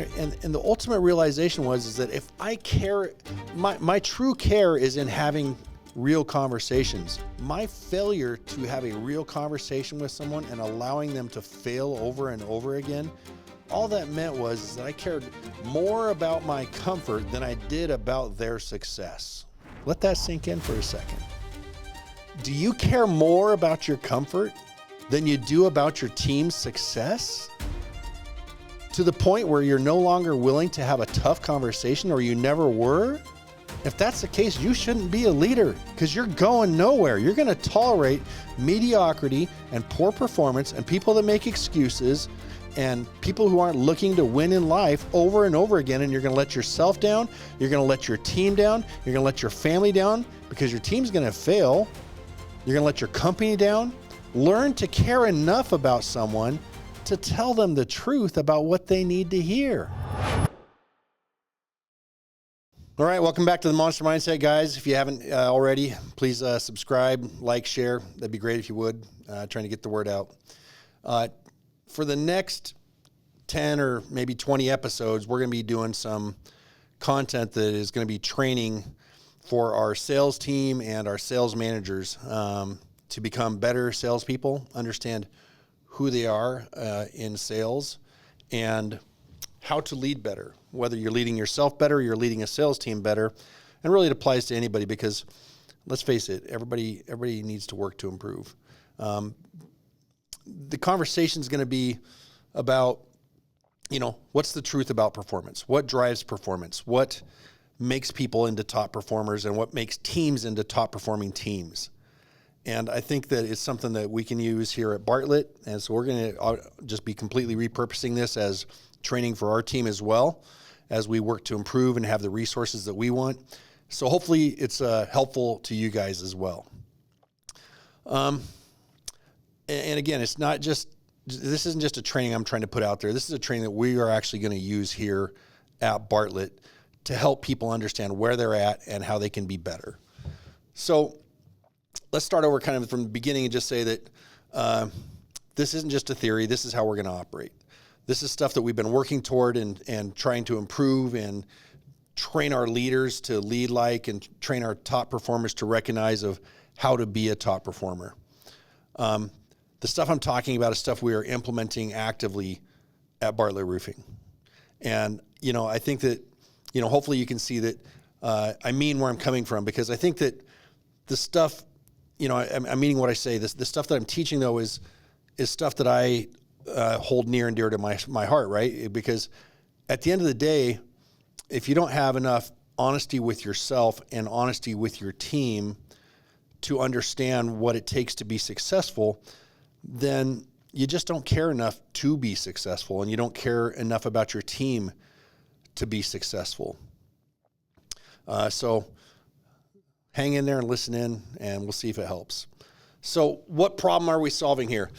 And the ultimate realization is that if I care, my true care is in having real conversations. My failure to have a real conversation with someone and allowing them to fail over and over again, all that meant was that I cared more about my comfort than I did about their success. Let that sink in for a second. Do you care more about your comfort than you do about your team's success? To the point where you're no longer willing to have a tough conversation, or you never were? If that's the case, you shouldn't be a leader, because you're going nowhere. You're going to tolerate mediocrity and poor performance and people that make excuses and people who aren't looking to win in life over and over again. And you're going to let yourself down. You're going to let your team down. You're going to let your family down because your team's going to fail. You're going to let your company down. Learn to care enough about someone to tell them the truth about what they need to hear. All right, welcome back to the Monster Mindset, guys. If you haven't already, please subscribe, like, share. That'd be great if you would. Trying to get the word out. For the next 10 or maybe 20 episodes, we're going to be doing some content that is going to be training for our sales team and our sales managers to become better salespeople, understand who they are in sales, and how to lead better, whether you're leading yourself better or you're leading a sales team better. And really it applies to anybody, because let's face it, everybody needs to work to improve. The conversation is going to be about, what's the truth about performance? What drives performance? What makes people into top performers, and what makes teams into top performing teams? And I think that it's something that we can use here at Bartlett. And so we're going to just be completely repurposing this as training for our team as well, as we work to improve and have the resources that we want. So hopefully it's helpful to you guys as well. And again, this isn't just a training I'm trying to put out there. This is a training that we are actually going to use here at Bartlett to help people understand where they're at and how they can be better. So let's start over kind of from the beginning and just say that this isn't just a theory. This is how we're going to operate. This is stuff that we've been working toward and trying to improve and train our leaders to lead like, and train our top performers to recognize of how to be a top performer. The stuff I'm talking about is stuff we are implementing actively at Bartlett Roofing. And, I think that, hopefully you can see that I mean where I'm coming from, because I think that the stuff, I'm meaning what I say. The stuff that I'm teaching, though, is stuff that I hold near and dear to my heart, right? Because at the end of the day, if you don't have enough honesty with yourself and honesty with your team to understand what it takes to be successful, then you just don't care enough to be successful, and you don't care enough about your team to be successful. So hang in there and listen in, and we'll see if it helps. So what problem are we solving here?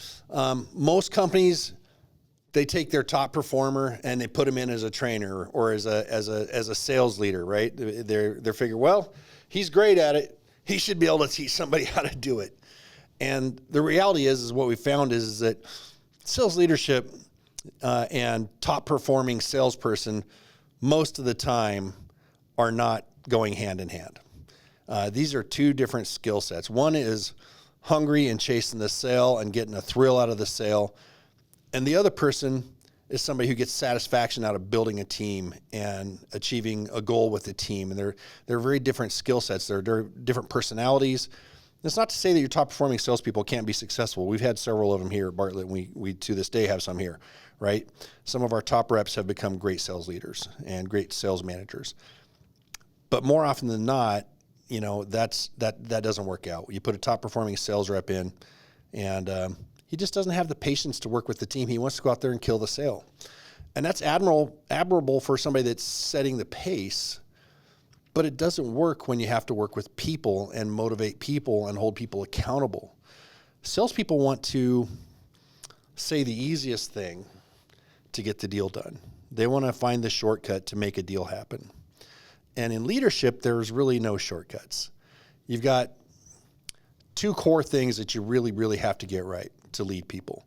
Most companies, they take their top performer and they put them in as a trainer or as a sales leader, right? They're figure, well, he's great at it. He should be able to teach somebody how to do it. And the reality is what we found is that sales leadership and top performing salesperson most of the time are not going hand in hand. These are two different skill sets. One is hungry and chasing the sale and getting a thrill out of the sale. And the other person is somebody who gets satisfaction out of building a team and achieving a goal with the team. And they're very different skill sets. They're different personalities. It's not to say that your top performing salespeople can't be successful. We've had several of them here at Bartlett. We to this day have some here, right? Some of our top reps have become great sales leaders and great sales managers. But more often than not, that doesn't work out. You put a top performing sales rep in, and he just doesn't have the patience to work with the team. He wants to go out there and kill the sale. And that's admirable for somebody that's setting the pace, but it doesn't work when you have to work with people and motivate people and hold people accountable. Salespeople want to say the easiest thing to get the deal done. They want to find the shortcut to make a deal happen. And in leadership, there's really no shortcuts. You've got two core things that you really, really have to get right to lead people.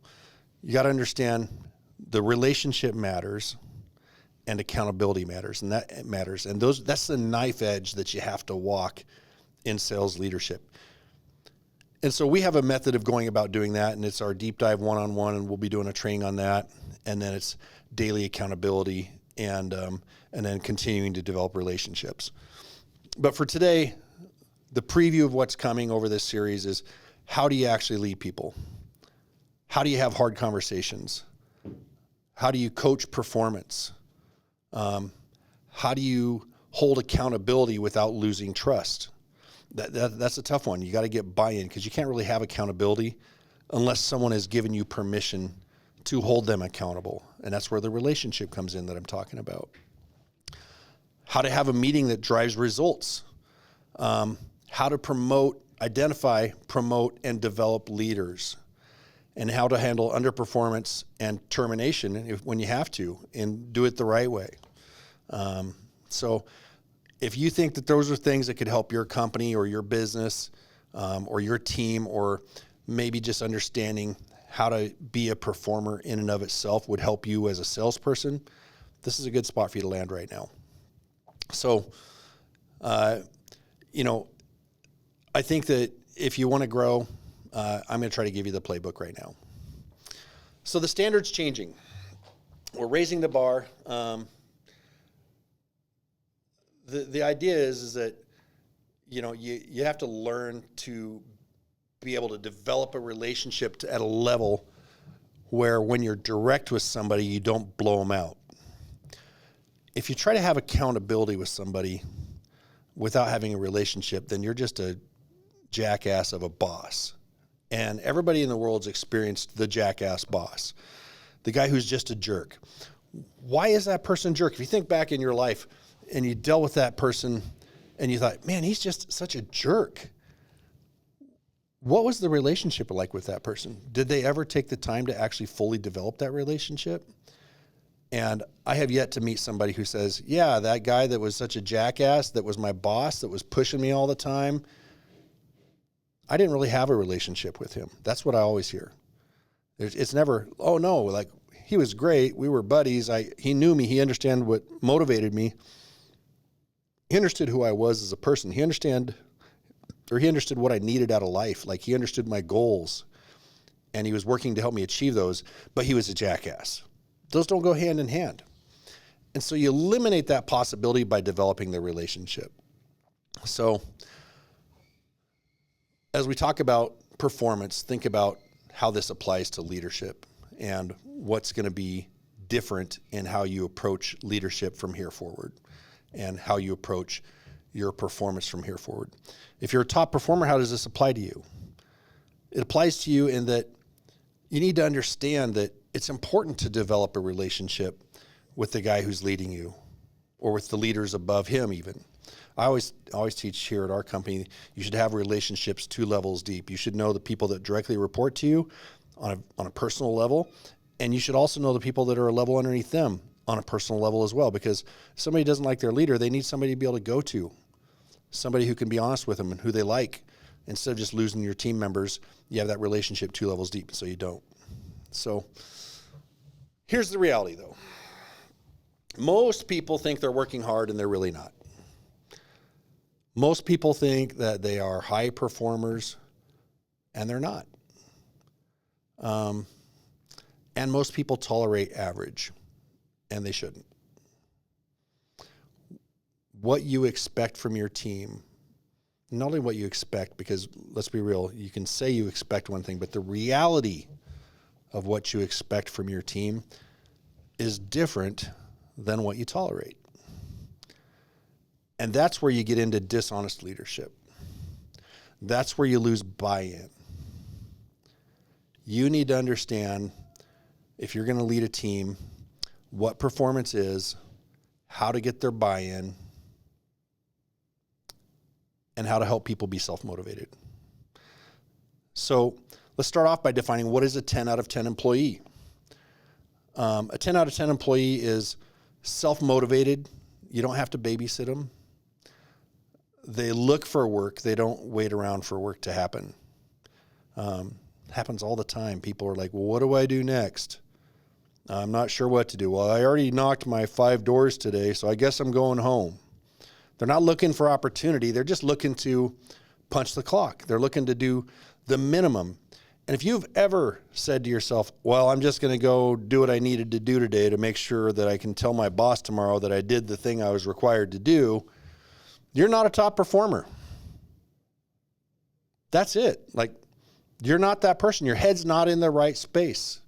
You got to understand the relationship matters, and accountability matters, and that matters. And that's the knife edge that you have to walk in sales leadership. And so we have a method of going about doing that, and it's our deep dive one-on-one, and we'll be doing a training on that. And then it's daily accountability and then continuing to develop relationships. But for today, the preview of what's coming over this series is how do you actually lead people? How do you have hard conversations? How do you coach performance? How do you hold accountability without losing trust? That's a tough one. You got to get buy-in because you can't really have accountability unless someone has given you permission to hold them accountable. And that's where the relationship comes in that I'm talking about. How to have a meeting that drives results. How to identify, promote, and develop leaders. And how to handle underperformance and termination when you have to, and do it the right way. So if you think that those are things that could help your company or your business or your team, or maybe just understanding how to be a performer in and of itself would help you as a salesperson, this is a good spot for you to land right now. So, I think that if you want to grow, I'm going to try to give you the playbook right now. So the standard's changing. We're raising the bar. The idea is that, you have to learn to be able to develop a relationship at a level where when you're direct with somebody, you don't blow them out. If you try to have accountability with somebody without having a relationship, then you're just a jackass of a boss. And everybody in the world's experienced the jackass boss, the guy who's just a jerk. Why is that person a jerk? If you think back in your life and you dealt with that person and you thought, man, he's just such a jerk. What was the relationship like with that person? Did they ever take the time to actually fully develop that relationship? And I have yet to meet somebody who says, yeah, that guy that was such a jackass, that was my boss, that was pushing me all the time, I didn't really have a relationship with him. That's what I always hear. It's never, oh no, like he was great. We were buddies. He knew me. He understood what motivated me. He understood who I was as a person. He understood what I needed out of life. Like he understood my goals and he was working to help me achieve those, but he was a jackass. Those don't go hand in hand. And so you eliminate that possibility by developing the relationship. So as we talk about performance, think about how this applies to leadership and what's going to be different in how you approach leadership from here forward and how you approach your performance from here forward. If you're a top performer, how does this apply to you? It applies to you in that you need to understand that it's important to develop a relationship with the guy who's leading you or with the leaders above him even. I always teach here at our company, you should have relationships 2 levels deep. You should know the people that directly report to you on a personal level, and you should also know the people that are a level underneath them on a personal level as well, because if somebody doesn't like their leader, they need somebody to be able to go to, somebody who can be honest with them and who they like. Instead of just losing your team members, you have that relationship 2 levels deep, so you don't. So here's the reality, though. Most people think they're working hard, and they're really not. Most people think that they are high performers, and they're not. And most people tolerate average, and they shouldn't. What you expect from your team, not only what you expect, because let's be real, you can say you expect one thing, but the reality of what you expect from your team is different than what you tolerate. And that's where you get into dishonest leadership. That's where you lose buy-in. You need to understand, if you're going to lead a team, what performance is, how to get their buy-in, and how to help people be self-motivated. So let's start off by defining what is a 10 out of 10 employee. A 10 out of 10 employee is self-motivated. You don't have to babysit them. They look for work. They don't wait around for work to happen. Happens all the time. People are like, well, what do I do next? I'm not sure what to do. Well, I already knocked my 5 doors today, so I guess I'm going home. They're not looking for opportunity. They're just looking to punch the clock. They're looking to do the minimum. And if you've ever said to yourself, well, I'm just going to go do what I needed to do today to make sure that I can tell my boss tomorrow that I did the thing I was required to do, you're not a top performer. That's it. Like, you're not that person. Your head's not in the right space.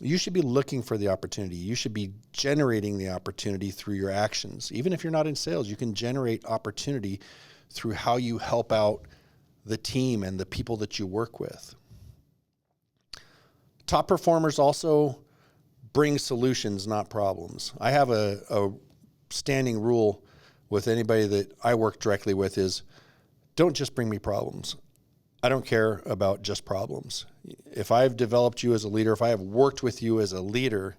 You should be looking for the opportunity. You should be generating the opportunity through your actions. Even if you're not in sales, you can generate opportunity through how you help out the team and the people that you work with. Top performers also bring solutions, not problems. I have a standing rule with anybody that I work directly with is, don't just bring me problems. I don't care about just problems. If I've developed you as a leader, if I have worked with you as a leader,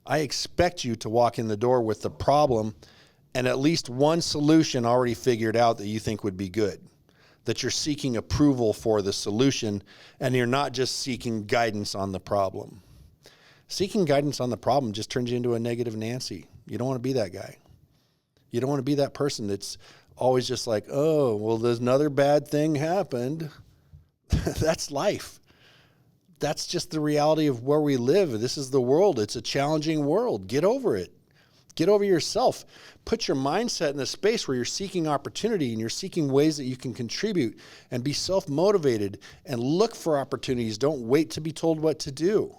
I expect you to walk in the door with the problem and at least one solution already figured out that you think would be good, that you're seeking approval for the solution and you're not just seeking guidance on the problem. Seeking guidance on the problem just turns you into a negative Nancy. You don't want to be that guy. You don't want to be that person that's always just like, oh, well, there's another bad thing happened. That's life. That's just the reality of where we live. This is the world. It's a challenging world. Get over it. Get over yourself. Put your mindset in a space where you're seeking opportunity and you're seeking ways that you can contribute and be self-motivated and look for opportunities. Don't wait to be told what to do.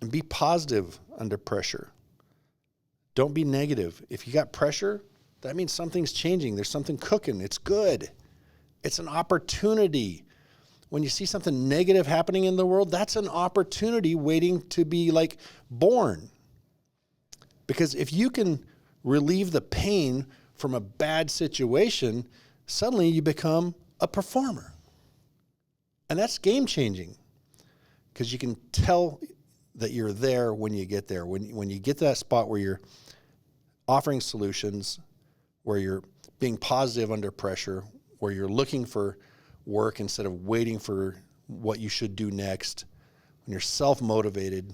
And be positive under pressure. Don't be negative. If you got pressure, that means something's changing. There's something cooking. It's good. It's an opportunity. When you see something negative happening in the world, that's an opportunity waiting to be like born. Because if you can relieve the pain from a bad situation, suddenly you become a performer. And that's game changing because you can tell that you're there when you get there. When you get to that spot where you're offering solutions, where you're being positive under pressure, where you're looking for work instead of waiting for what you should do next, when you're self-motivated,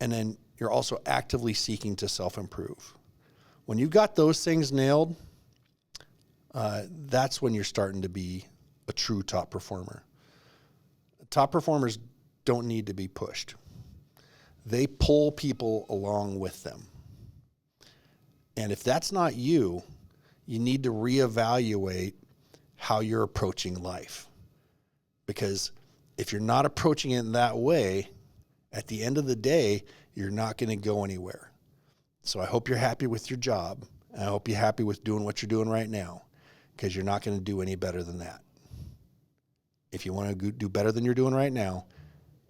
and then you're also actively seeking to self-improve. When you've got those things nailed, that's when you're starting to be a true top performer. Top performers don't need to be pushed. They pull people along with them. And if that's not you, you need to reevaluate how you're approaching life. Because if you're not approaching it in that way, at the end of the day, you're not going to go anywhere. So I hope you're happy with your job. I hope you're happy with doing what you're doing right now, because you're not going to do any better than that. If you want to do better than you're doing right now,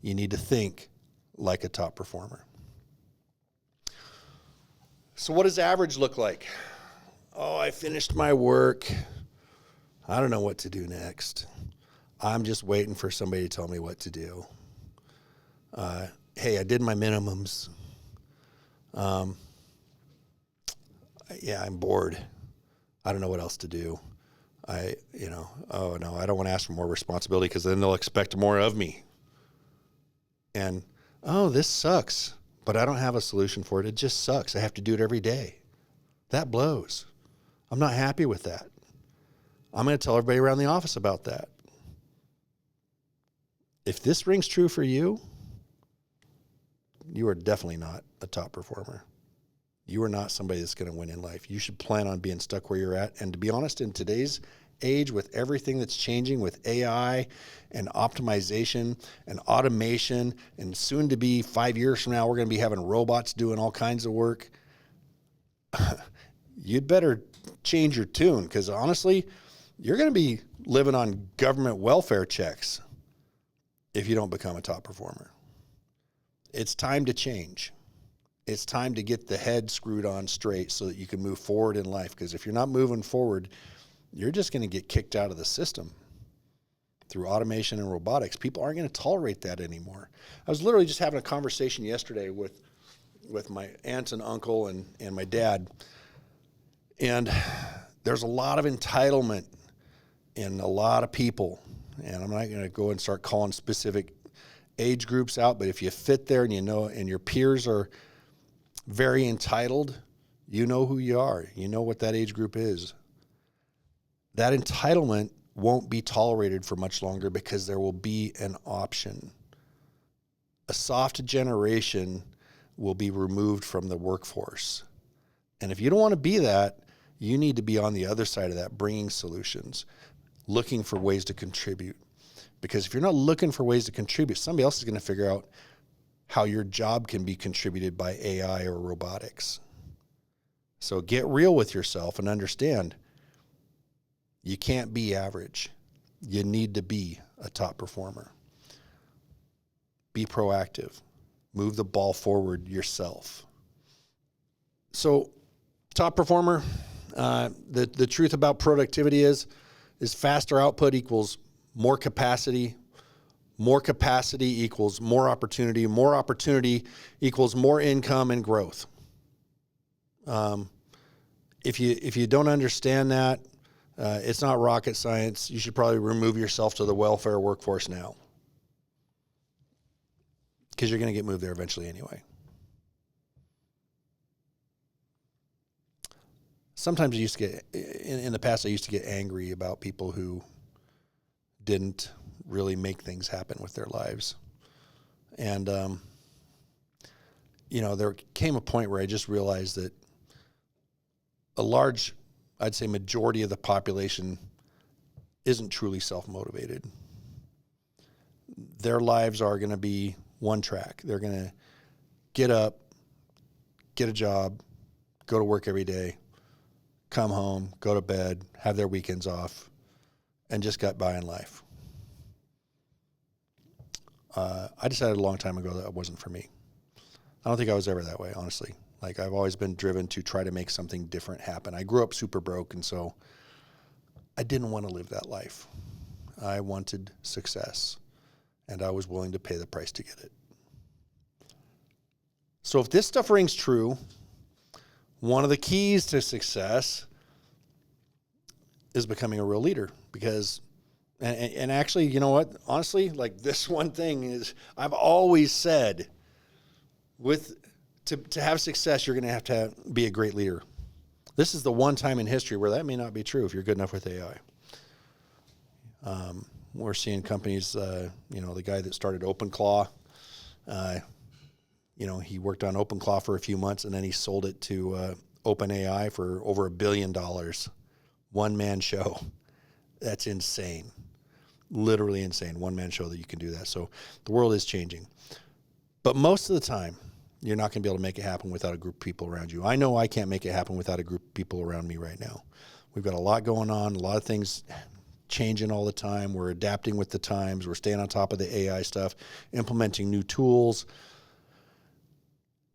you need to think like a top performer. So what does average look like? Oh, I finished my work. I don't know what to do next. I'm just waiting for somebody to tell me what to do. Hey, I did my minimums. Yeah, I'm bored. I don't know what else to do. Oh no, I don't want to ask for more responsibility because then they'll expect more of me. And, oh, this sucks, but I don't have a solution for it. It just sucks. I have to do it every day. That blows. I'm not happy with that. I'm going to tell everybody around the office about that. If this rings true for you, you are definitely not a top performer. You are not somebody that's going to win in life. You should plan on being stuck where you're at. And to be honest, in today's age, with everything that's changing with AI and optimization and automation, and soon to be 5 years from now, we're going to be having robots doing all kinds of work. You'd better change your tune, because honestly, you're going to be living on government welfare checks if you don't become a top performer. It's time to change. It's time to get the head screwed on straight so that you can move forward in life. Because if you're not moving forward, you're just going to get kicked out of the system through automation and robotics. People aren't going to tolerate that anymore. I was literally just having a conversation yesterday with my aunt and uncle and my dad. And there's a lot of entitlement in a lot of people. And I'm not going to go and start calling specific age groups out, but if you fit there and and your peers are very entitled, you know who you are. You know what that age group is. That entitlement won't be tolerated for much longer because there will be an option. A soft generation will be removed from the workforce. And if you don't want to be that, you need to be on the other side of that, bringing solutions, looking for ways to contribute. Because if you're not looking for ways to contribute, somebody else is going to figure out how your job can be contributed by AI or robotics. So get real with yourself and understand you can't be average. You need to be a top performer. Be proactive. Move the ball forward yourself. So, top performer, the truth about productivity is faster output equals more capacity. More capacity equals more opportunity. More opportunity equals more income and growth. If you don't understand that, it's not rocket science. You should probably remove yourself to the welfare workforce now, because you're going to get moved there eventually anyway. Sometimes in the past, I used to get angry about people who didn't really make things happen with their lives. And, there came a point where I just realized that a large, I'd say majority of the population isn't truly self-motivated. Their lives are going to be one track. They're going to get up, get a job, go to work every day, come home, go to bed, have their weekends off, and just got by in life. I decided a long time ago that wasn't for me. I don't think I was ever that way, honestly. Like, I've always been driven to try to make something different happen. I grew up super broke, and so I didn't want to live that life. I wanted success, and I was willing to pay the price to get it. So if this stuff rings true, one of the keys to success is becoming a real leader. Because, and actually, you know what? Honestly, like, this one thing is, I've always said, to have success, you're going to have be a great leader. This is the one time in history where that may not be true if you're good enough with AI. We're seeing companies, the guy that started OpenClaw, he worked on OpenClaw for a few months, and then he sold it to OpenAI for over $1 billion. One-man show. That's insane. Literally insane. One-man show that you can do that. So the world is changing. But most of the time, you're not going to be able to make it happen without a group of people around you. I know I can't make it happen without a group of people around me right now. We've got a lot going on, a lot of things changing all the time. We're adapting with the times. We're staying on top of the AI stuff, implementing new tools.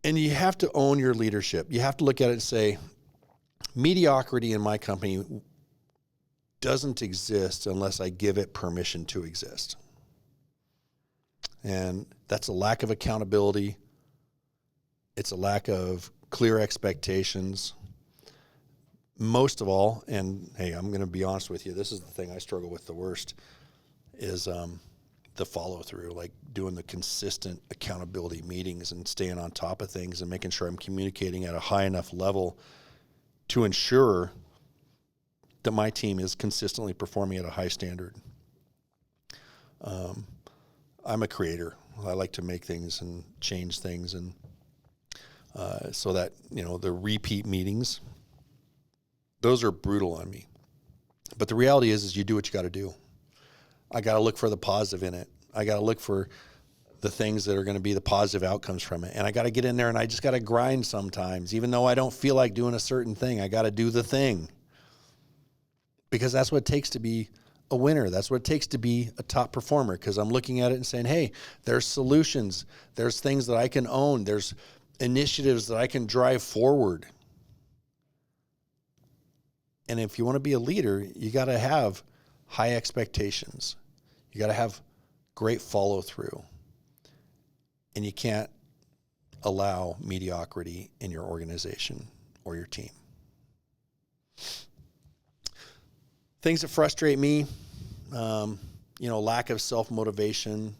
And you have to own your leadership. You have to look at it and say, mediocrity in my company doesn't exist unless I give it permission to exist. And that's a lack of accountability. It's a lack of clear expectations. Most of all, and hey, I'm going to be honest with you, this is the thing I struggle with the worst, is the follow through, like doing the consistent accountability meetings and staying on top of things and making sure I'm communicating at a high enough level to ensure that my team is consistently performing at a high standard. I'm a creator. I like to make things and change things, and so that, the repeat meetings, those are brutal on me. But the reality is you do what you got to do. I got to look for the positive in it. I got to look for the things that are going to be the positive outcomes from it. And I got to get in there and I just got to grind sometimes. Even though I don't feel like doing a certain thing, I got to do the thing. Because that's what it takes to be a winner. That's what it takes to be a top performer. Because I'm looking at it and saying, hey, there's solutions. There's things that I can own. There's initiatives that I can drive forward. And if you want to be a leader, you got to have high expectations. You got to have great follow through. And you can't allow mediocrity in your organization or your team. Things that frustrate me, lack of self-motivation,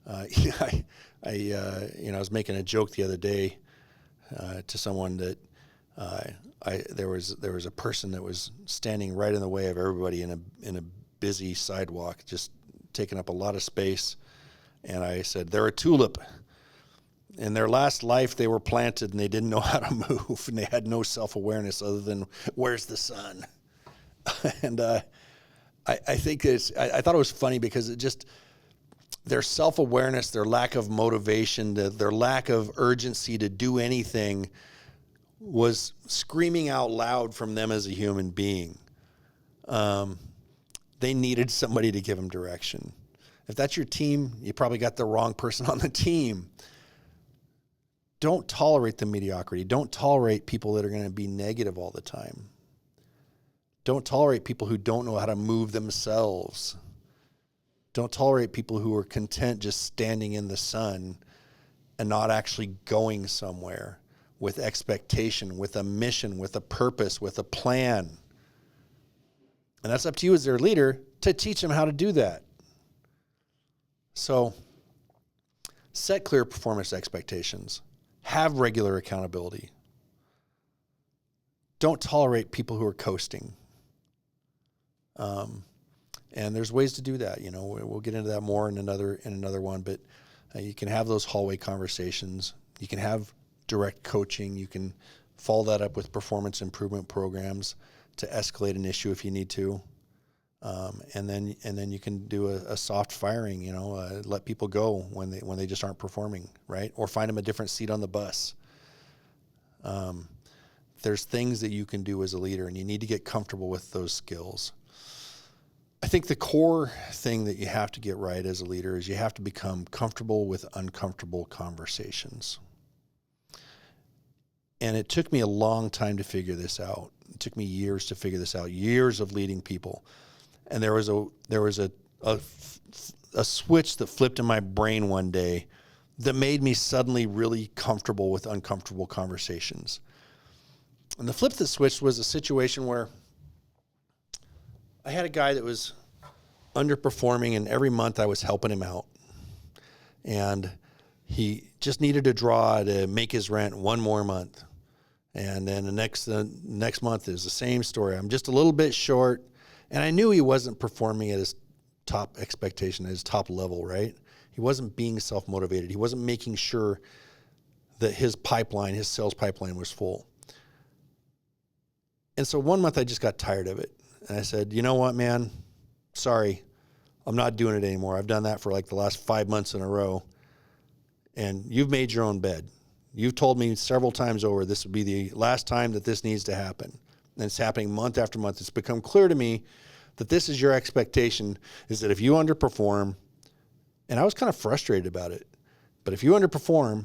I was making a joke the other day to someone that there was a person that was standing right in the way of everybody in a busy sidewalk, just taking up a lot of space. And I said, they're a tulip. In their last life, they were planted and they didn't know how to move, and they had no self-awareness other than where's the sun. And I think I thought it was funny because it just, their self-awareness, their lack of motivation, their lack of urgency to do anything was screaming out loud from them as a human being. They needed somebody to give them direction. If that's your team, you probably got the wrong person on the team. Don't tolerate the mediocrity. Don't tolerate people that are going to be negative all the time. Don't tolerate people who don't know how to move themselves. Don't tolerate people who are content just standing in the sun and not actually going somewhere with expectation, with a mission, with a purpose, with a plan. And that's up to you as their leader to teach them how to do that. So set clear performance expectations. Have regular accountability. Don't tolerate people who are coasting. And there's ways to do that. You know, we'll get into that more in another one, but you can have those hallway conversations. You can have direct coaching. You can follow that up with performance improvement programs to escalate an issue if you need to. And then you can do a soft firing, you know, let people go when they just aren't performing, right? Or find them a different seat on the bus. There's things that you can do as a leader, and you need to get comfortable with those skills. I think the core thing that you have to get right as a leader is you have to become comfortable with uncomfortable conversations. And it took me a long time to figure this out. It took me years to figure this out, years of leading people. And there was a switch that flipped in my brain one day that made me suddenly really comfortable with uncomfortable conversations. And the flip that switched was a situation where I had a guy that was underperforming, and every month I was helping him out. And he just needed a draw to make his rent one more month. And then the next month is the same story. I'm just a little bit short. And I knew he wasn't performing at his top expectation, at his top level, right? He wasn't being self-motivated. He wasn't making sure that his sales pipeline was full. And so one month I just got tired of it. And I said, you know what, man? Sorry, I'm not doing it anymore. I've done that for like the last 5 months in a row. And you've made your own bed. You've told me several times over this would be the last time that this needs to happen. And it's happening month after month. It's become clear to me that this is your expectation, is that if you underperform, and I was kind of frustrated about it, but if you underperform,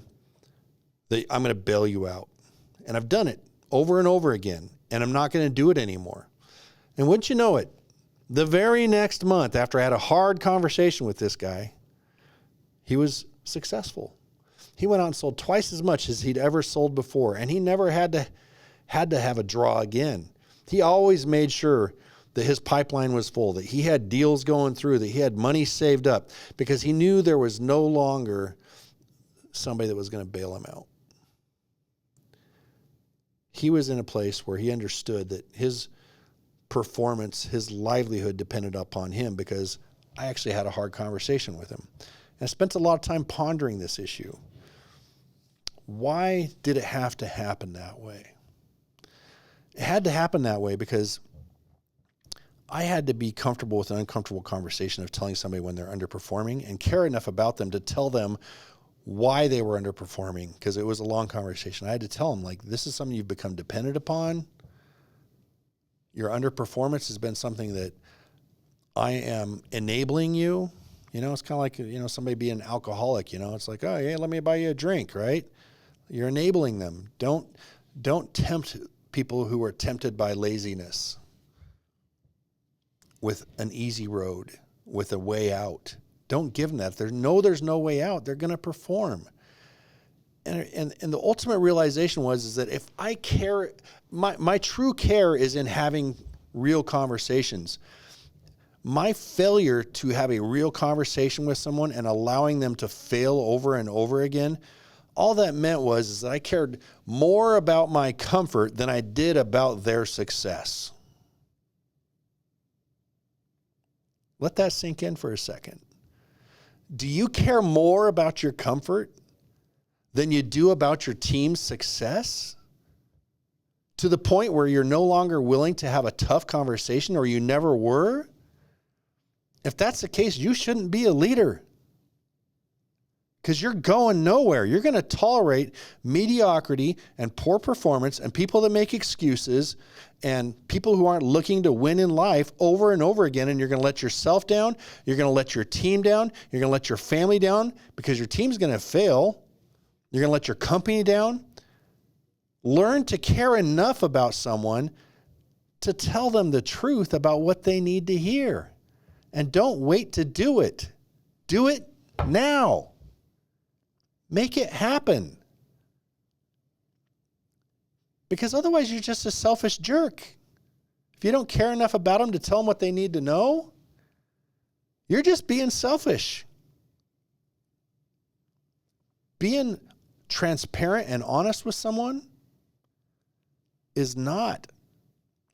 I'm going to bail you out. And I've done it over and over again, and I'm not going to do it anymore. And wouldn't you know it, the very next month after I had a hard conversation with this guy, he was successful. He went out and sold twice as much as he'd ever sold before, and he never had to have a draw again. He always made sure that his pipeline was full, that he had deals going through, that he had money saved up, because he knew there was no longer somebody that was going to bail him out. He was in a place where he understood that his performance, his livelihood depended upon him, because I actually had a hard conversation with him. And I spent a lot of time pondering this issue. Why did it have to happen that way? It had to happen that way because I had to be comfortable with an uncomfortable conversation of telling somebody when they're underperforming, and care enough about them to tell them why they were underperforming, because it was a long conversation. I had to tell them, like, this is something you've become dependent upon. Your underperformance has been something that I am enabling you. You know, it's kind of like, you know, somebody being an alcoholic, you know, it's like, oh, yeah, let me buy you a drink, right? You're enabling them. Don't tempt people who are tempted by laziness with an easy road, with a way out. Don't give them that. If there's no way out, they're going to perform. And the ultimate realization is that if I care, my true care is in having real conversations. My failure to have a real conversation with someone and allowing them to fail over and over again, all that meant was that I cared more about my comfort than I did about their success. Let that sink in for a second. Do you care more about your comfort than you do about your team's success? To the point where you're no longer willing to have a tough conversation, or you never were? If that's the case, you shouldn't be a leader, because you're going nowhere. You're going to tolerate mediocrity and poor performance and people that make excuses and people who aren't looking to win in life over and over again. And you're going to let yourself down. You're going to let your team down. You're going to let your family down, because your team's going to fail. You're going to let your company down. Learn to care enough about someone to tell them the truth about what they need to hear. And don't wait to do it. Do it now. Make it happen. Because otherwise you're just a selfish jerk. If you don't care enough about them to tell them what they need to know, you're just being selfish. Being transparent and honest with someone is not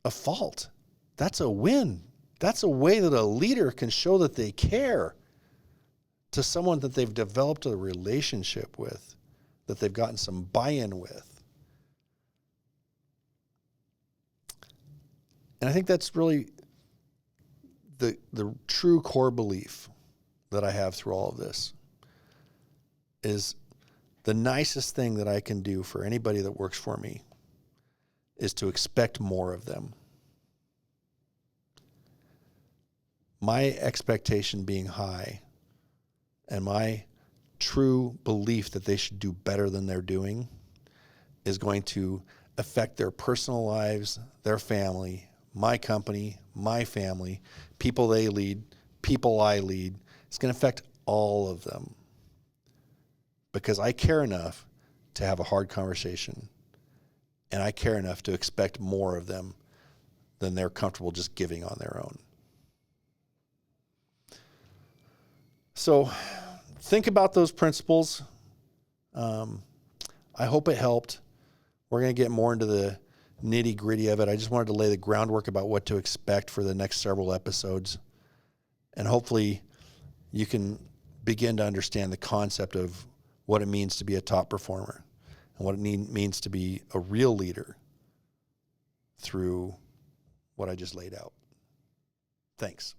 a fault. That's a win. That's a way that a leader can show that they care to someone that they've developed a relationship with, that they've gotten some buy-in with. And I think that's really the true core belief that I have through all of this, is the nicest thing that I can do for anybody that works for me is to expect more of them. My expectation being high and my true belief that they should do better than they're doing is going to affect their personal lives, their family, my company, my family, people they lead, people I lead. It's going to affect all of them, because I care enough to have a hard conversation, and I care enough to expect more of them than they're comfortable just giving on their own. So think about those principles. I hope it helped. We're going to get more into the nitty-gritty of it. I just wanted to lay the groundwork about what to expect for the next several episodes. And hopefully you can begin to understand the concept of what it means to be a top performer and what it means to be a real leader through what I just laid out. Thanks.